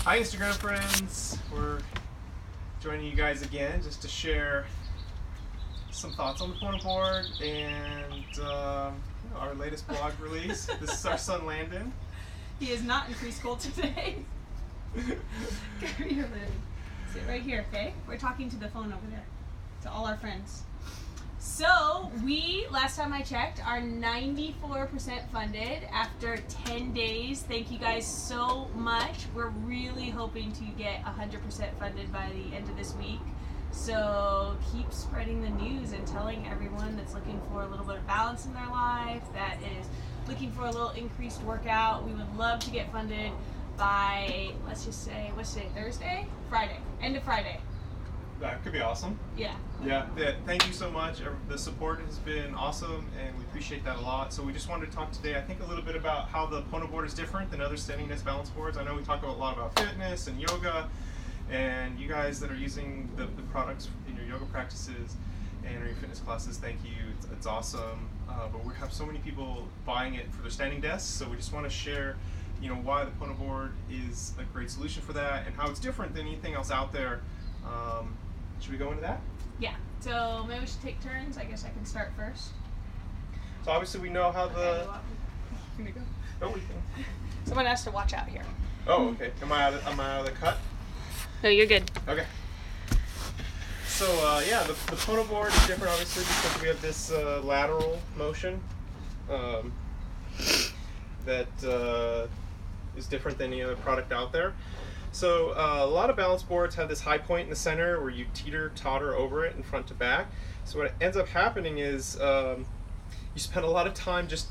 Hi Instagram friends, we're joining you guys again just to share some thoughts on the Pono Board and our latest blog release. This is our son Landon. He is not in preschool today. Come here, Landon. Sit right here, okay? We're talking to the phone over there, to all our friends. So, we, last time I checked, are 94% funded after 10 days. Thank you guys so much. We're really hoping to get 100% funded by the end of this week. So, keep spreading the news and telling everyone that's looking for a little bit of balance in their life, that is looking for a little increased workout. We would love to get funded by, let's just say, what's today, Thursday? Friday. End of Friday. That could be awesome. Yeah. Yeah, thank you so much. The support has been awesome and we appreciate that a lot. So we just wanted to talk today, I think, a little bit about how the Pono Board is different than other standing desk balance boards. I know we talk a lot about fitness and yoga, and you guys that are using the products in your yoga practices and your fitness classes, thank you. It's awesome. But we have so many people buying it for their standing desks, so we just want to share why the Pono Board is a great solution for that and how it's different than anything else out there. Should we go into that? Yeah, so maybe we should take turns. I guess I can start first. So obviously we know how the... Can we go? Oh, we can. Someone has to watch out here. Oh, okay. Am I out of the cut? No, you're good. Okay. So yeah, the Pono Board is different obviously because we have this lateral motion that is different than any other product out there. So a lot of balance boards have this high point in the center where you teeter, totter over it and front to back. So what ends up happening is you spend a lot of time just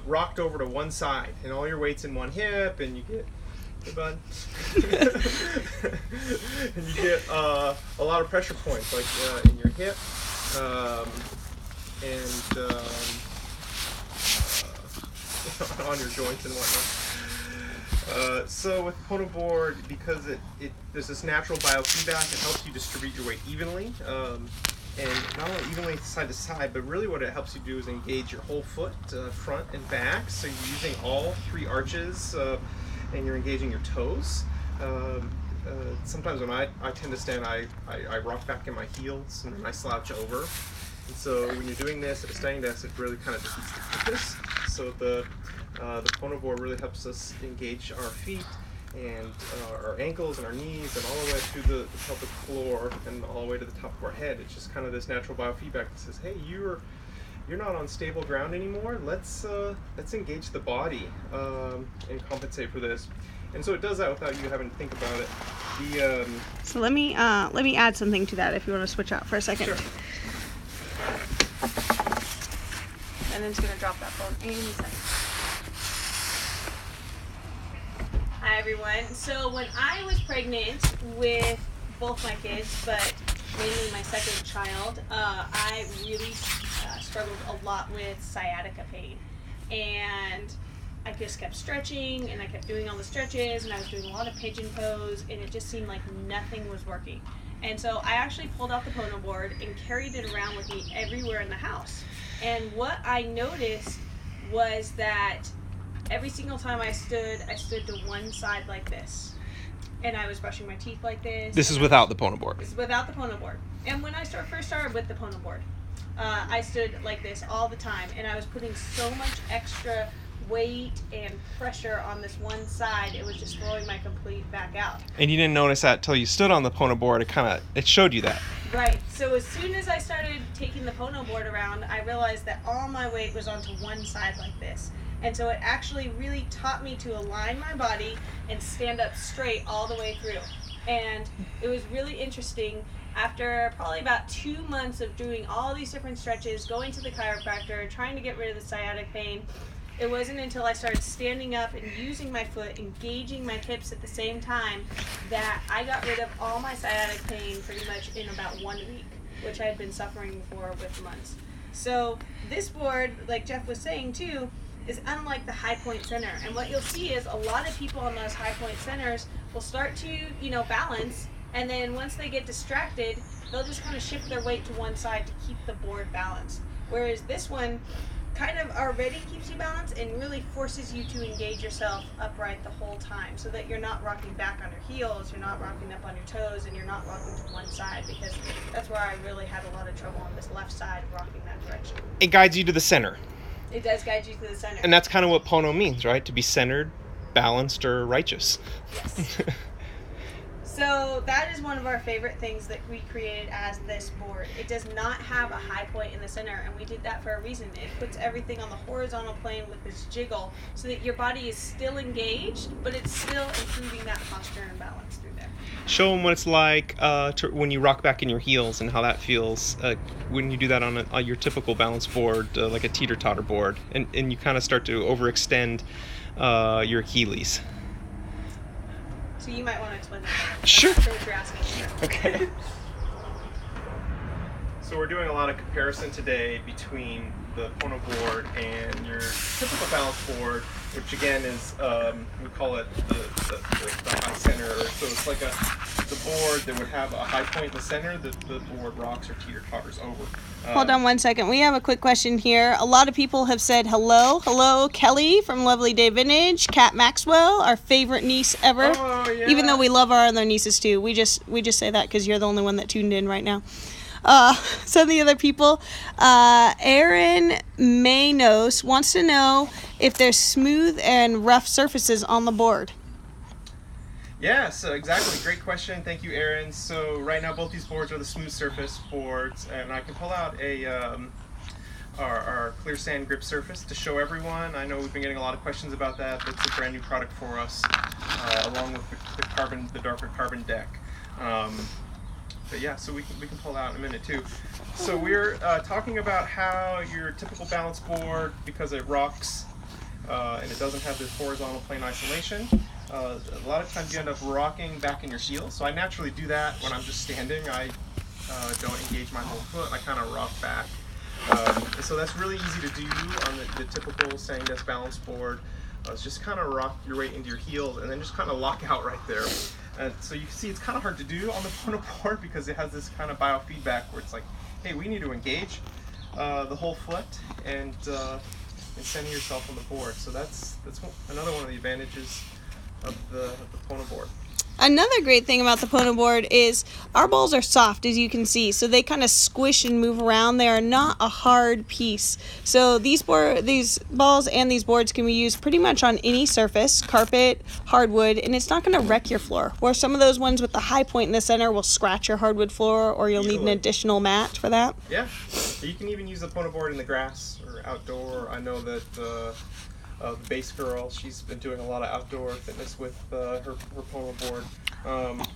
rocked over to one side and all your weight's in one hip, and you get and you get a lot of pressure points like in your hip and on your joints and whatnot. So with Pono Board, because there's this natural biofeedback, it helps you distribute your weight evenly, and not only evenly side to side, but really what it helps you do is engage your whole foot, front and back. So you're using all three arches, and you're engaging your toes. Sometimes when I tend to stand, I rock back in my heels and then I slouch over. And so when you're doing this at a standing desk, it really kind of defeats the purpose. So the Pono Board really helps us engage our feet and our ankles and our knees and all the way through the pelvic floor and all the way to the top of our head. It's just kind of this natural biofeedback that says, hey, you're not on stable ground anymore. Let's engage the body and compensate for this. And so it does that without you having to think about it. So let me add something to that if you want to switch out for a second. Sure. And then it's going to drop that phone any second. Hi everyone. So when I was pregnant with both my kids, but mainly my second child, I really struggled a lot with sciatica pain. And I just kept stretching and I kept doing all the stretches and I was doing a lot of pigeon pose and it just seemed like nothing was working. And so I actually pulled out the Pono Board and carried it around with me everywhere in the house. And what I noticed was that every single time I stood to one side like this. And I was brushing my teeth like this. This is without the Pono Board. This is without the Pono Board. And when I first started with the Pono Board, I stood like this all the time. And I was putting so much extra weight and pressure on this one side, it was just throwing my complete back out. And you didn't notice that till you stood on the Pono Board. It showed you that. Right. So as soon as I started taking the Pono Board around, I realized that all my weight was onto one side like this. And so it actually really taught me to align my body and stand up straight all the way through. And it was really interesting. After probably about 2 months of doing all these different stretches, going to the chiropractor, trying to get rid of the sciatic pain, it wasn't until I started standing up and using my foot, engaging my hips at the same time, that I got rid of all my sciatic pain pretty much in about 1 week, which I had been suffering for with months. So this board, like Jeff was saying too, is unlike the high point center. And what you'll see is a lot of people on those high point centers will start to, balance, and then once they get distracted, they'll just kind of shift their weight to one side to keep the board balanced. Whereas this one kind of already keeps you balanced and really forces you to engage yourself upright the whole time, so that you're not rocking back on your heels, you're not rocking up on your toes, and you're not rocking to one side, because that's where I really had a lot of trouble on this left side, rocking that direction. It guides you to the center. It does guide you to the center. And that's kind of what Pono means, right? To be centered, balanced, or righteous. Yes. So that is one of our favorite things that we created as this board. It does not have a high point in the center, and we did that for a reason. It puts everything on the horizontal plane with this jiggle, so that your body is still engaged, but it's still improving that posture and balance through there. Show them what it's like when you rock back in your heels and how that feels when you do that on your typical balance board, like a teeter-totter board, and you kind of start to overextend your Achilles. So you might want to explain that. Sure. That's what you're asking. Okay. So we're doing a lot of comparison today between the Pono board and your typical balance board, which again is, we call it the high center. So it's like the board that would have a high point in the center that the board rocks or teeter-totters over. Hold on one second. We have a quick question here. A lot of people have said hello. Hello, Kelly from Lovely Day Vintage. Kat Maxwell, our favorite niece ever. Oh, yeah. Even though we love our other nieces too. We just say that because you're the only one that tuned in right now. Some of the other people, Aaron Maynos wants to know if there's smooth and rough surfaces on the board. Yeah, so exactly. Great question. Thank you, Aaron. So right now both these boards are the smooth surface boards, and I can pull out our clear sand grip surface to show everyone. I know we've been getting a lot of questions about that. That's a brand new product for us, along with the darker carbon deck. But yeah, so we can pull that out in a minute too. So we're talking about how your typical balance board, because it rocks and it doesn't have this horizontal plane isolation, a lot of times you end up rocking back in your heels. So I naturally do that when I'm just standing. I don't engage my whole foot. I kind of rock back. So that's really easy to do on the typical saying desk balance board. It's just kind of rock your weight into your heels and then just kind of lock out right there. So you can see it's kind of hard to do on the Pono board because it has this kind of biofeedback where it's like, hey, we need to engage the whole foot and center yourself on the board. So that's another one of the advantages of the Pono board. Another great thing about the Pono board is our balls are soft, as you can see, so they kind of squish and move around. They are not a hard piece. So these balls and these boards can be used pretty much on any surface, carpet, hardwood, and it's not going to wreck your floor. Where some of those ones with the high point in the center will scratch your hardwood floor, or you'll need an additional mat for that. Yeah, you can even use the Pono board in the grass or outdoor. I know that the bass girl, she's been doing a lot of outdoor fitness with her Pono board.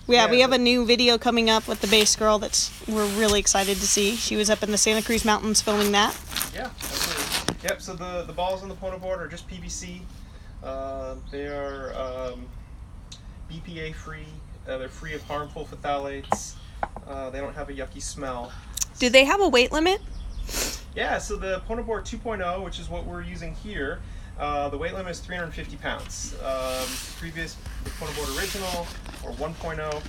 We have a new video coming up with the bass girl we're really excited to see. She was up in the Santa Cruz Mountains filming that. Yeah, absolutely. Yep, so the balls on the Pono board are just PVC. They are BPA free. They're free of harmful phthalates. They don't have a yucky smell. Do they have a weight limit? Yeah, so the Pono board 2.0, which is what we're using here, the weight limit is 350 pounds. Previous Pono board original or 1.0,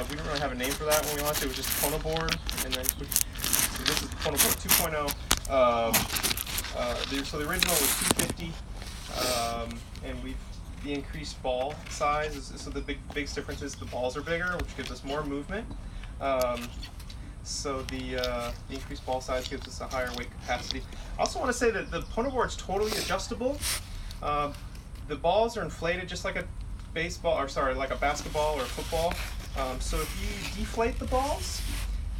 we didn't really have a name for that when we launched it. It was just Pono board, and then so this is Pono board 2.0. So the original was 250, and the increased ball size. So the biggest difference is the balls are bigger, which gives us more movement. So the increased ball size gives us a higher weight capacity. I also want to say that the Pono board is totally adjustable. The balls are inflated just like a like a basketball or a football. So if you deflate the balls,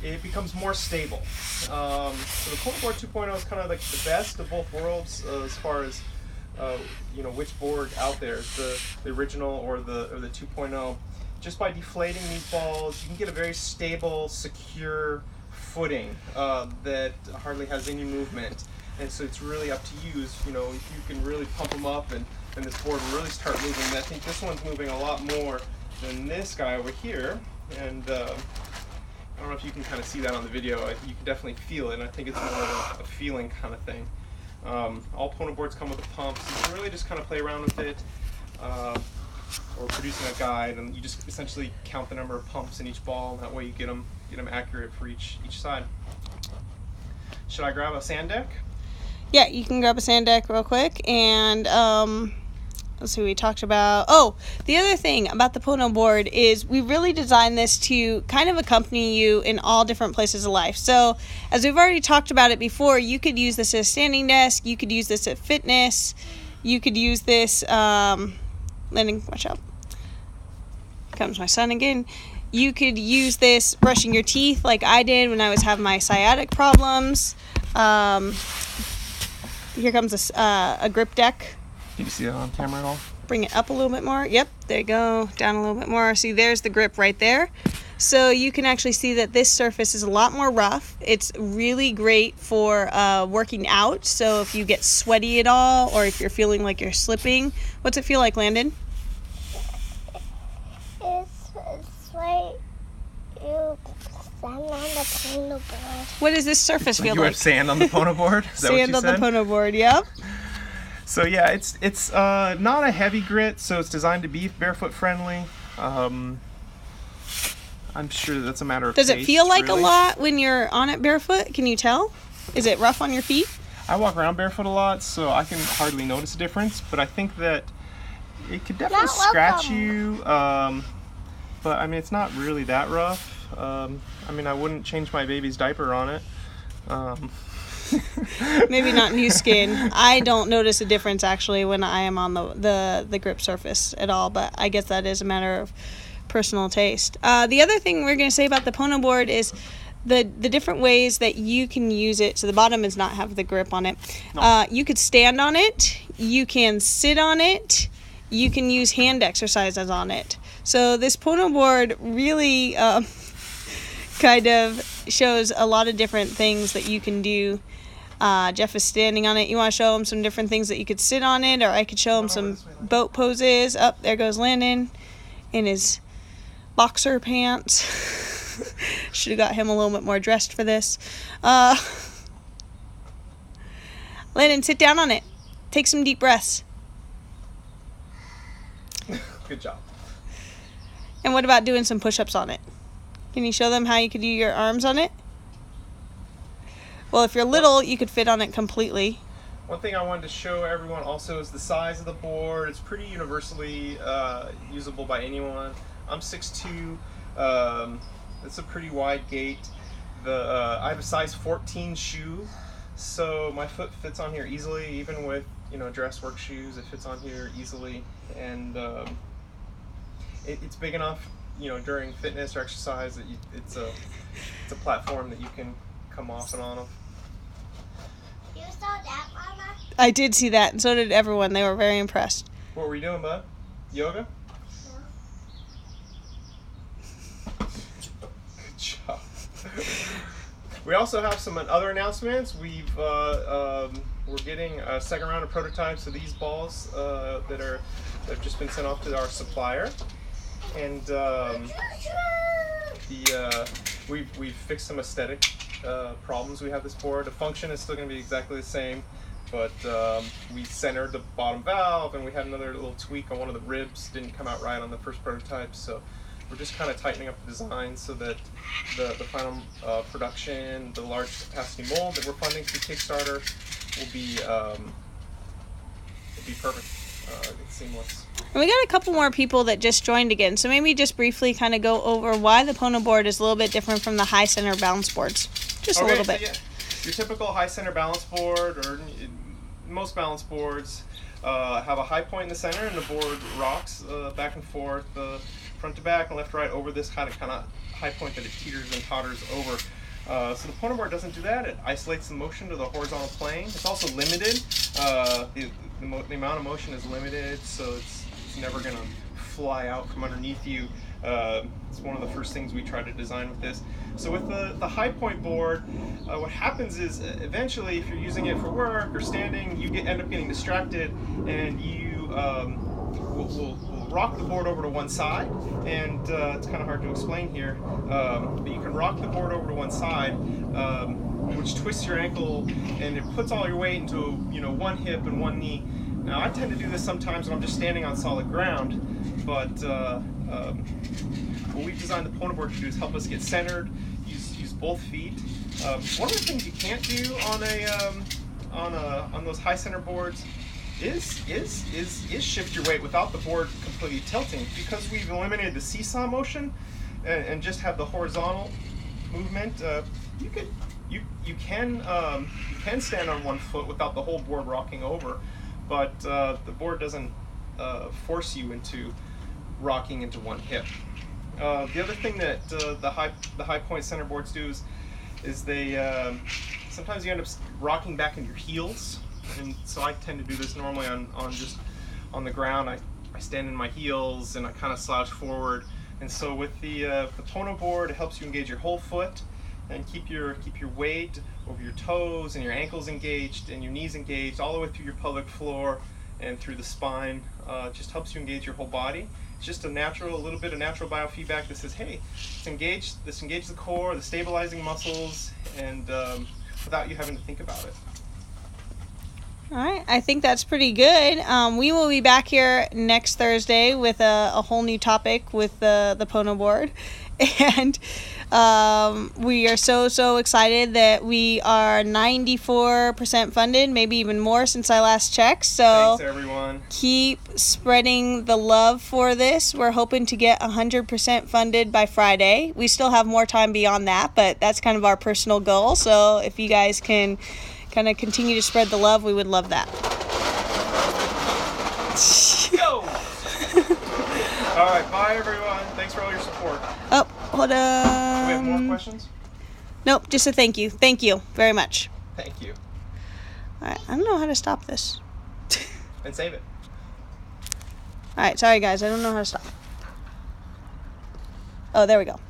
it becomes more stable. So the Pono board 2.0 is kind of like the best of both worlds as far as which board out there is the original or the 2.0. Just by deflating these balls, you can get a very stable, secure footing that hardly has any movement. And so it's really up to you. If you can really pump them up and this board will really start moving. And I think this one's moving a lot more than this guy over here. And I don't know if you can kind of see that on the video. You can definitely feel it. And I think it's more of a feeling kind of thing. All Pono boards come with a pump, so you can really just kind of play around with it. Or producing a guide, and you just essentially count the number of pumps in each ball, and that way you get them accurate for each side. Should I grab a sand deck? Yeah, you can grab a sand deck real quick, and let's see, we talked about, oh, the other thing about the Pono board is we really designed this to kind of accompany you in all different places of life. So as we've already talked about it before, you could use this as a standing desk, you could use this at fitness, you could use this, Landon, watch out, here comes my son again. You could use this brushing your teeth like I did when I was having my sciatic problems. Here comes a grip deck. Can you see that on camera at all? Bring it up a little bit more. Yep, there you go. Down a little bit more. See, there's the grip right there. So you can actually see that this surface is a lot more rough. It's really great for working out. So if you get sweaty at all, or if you're feeling like you're slipping, what's it feel like, Landon? It's like you stand on the Pono board. What does this surface feel You like? have sand on the Pono board? Is that what you Sand on said? the Pono board, yep. So yeah, it's not a heavy grit, so it's designed to be barefoot friendly. I'm sure that's a matter of Does it taste, feel like really. a lot when you're on it barefoot? Can you tell? Is it rough on your feet? I walk around barefoot a lot, so I can hardly notice a difference, but I think that it could definitely Not scratch welcome. you, but I mean, it's not really that rough. I mean, I wouldn't change my baby's diaper on it. Maybe not new skin. I don't notice a difference actually when I am on the grip surface at all, but I guess that is a matter of personal taste. The other thing we're going to say about the Pono board is the different ways that you can use it. So the bottom does not have the grip on it. No. You could stand on it, you can sit on it, you can use hand exercises on it. So this Pono board really kind of shows a lot of different things that you can do. Jeff is standing on it. You want to show him some different things that you could sit on it, or I could show him some boat poses. Up there goes Landon in his boxer pants. Should have got him a little bit more dressed for this. Landon, sit down on it. Take some deep breaths. Good job. And what about doing some push-ups on it? Can you show them how you could do your arms on it? Well, if you're little, you could fit on it completely. One thing I wanted to show everyone also is the size of the board. It's pretty universally usable by anyone. I'm 6'2". It's a pretty wide gait. I have a size 14 shoe, so my foot fits on here easily, even with dress work shoes. It fits on here easily, and it's big enough during fitness or exercise that it's a platform that you can come off and on of. You saw that, Mama? I did see that, and so did everyone. They were very impressed. What were you doing, bud? Yoga? Good job. We also have some other announcements. We're getting a second round of prototypes of these balls that have just been sent off to our supplier, and we've fixed some aesthetic problems we have this board. The function is still going to be exactly the same, but we centered the bottom valve, and we had another little tweak on one of the ribs. Didn't come out right on the first prototype, so we're just kind of tightening up the design so that the final production, the large capacity mold that we're funding through Kickstarter, will be perfect. It's seamless. And we got a couple more people that just joined again, so maybe just briefly kind of go over why the Pono board is a little bit different from the high center balance boards. Just a little bit. So yeah, your typical high center balance board, or most balance boards, have a high point in the center, and the board rocks back and forth, front to back and left to right over this kind of high point that it teeters and totters over. So the Pono board doesn't do that. It isolates the motion to the horizontal plane. It's also limited. The amount of motion is limited, so it's never going to fly out from underneath you. It's one of the first things we try to design with this. So with the high point board, what happens is eventually, if you're using it for work or standing, you end up getting distracted, and you will rock the board over to one side, and it's kind of hard to explain here, but you can rock the board over to one side, which twists your ankle, and it puts all your weight into one hip and one knee. Now I tend to do this sometimes when I'm just standing on solid ground, but what we've designed the Pono board to do is help us get centered, use both feet. One of the things you can't do on on those high center boards is shift your weight without the board completely tilting, because we've eliminated the seesaw motion and just have the horizontal movement. You can stand on one foot without the whole board rocking over, but the board doesn't force you into rocking into one hip. The other thing that the high point center boards do is they sometimes you end up rocking back in your heels, and so I tend to do this normally on the ground. I stand in my heels and I kind of slouch forward, and so with the Pono board, it helps you engage your whole foot and keep your weight over your toes and your ankles engaged and your knees engaged all the way through your pelvic floor and through the spine. It just helps you engage your whole body. It's just a little bit of natural biofeedback that says, hey, let's engage the core, the stabilizing muscles, and without you having to think about it. All right, I think that's pretty good. We will be back here next Thursday with a whole new topic with the Pono board. And we are so excited that we are 94% funded, maybe even more since I last checked. So thanks, everyone. Keep spreading the love for this. We're hoping to get 100% funded by Friday. We still have more time beyond that, but that's kind of our personal goal. So if you guys can kind of continue to spread the love, we would love that. Go! All right, bye everyone. Thanks for all your support. Oh, hold on. Do we have more questions? Nope, just a thank you. Thank you very much. Thank you. All right, I don't know how to stop this. And save it. All right, sorry guys, I don't know how to stop. Oh, there we go.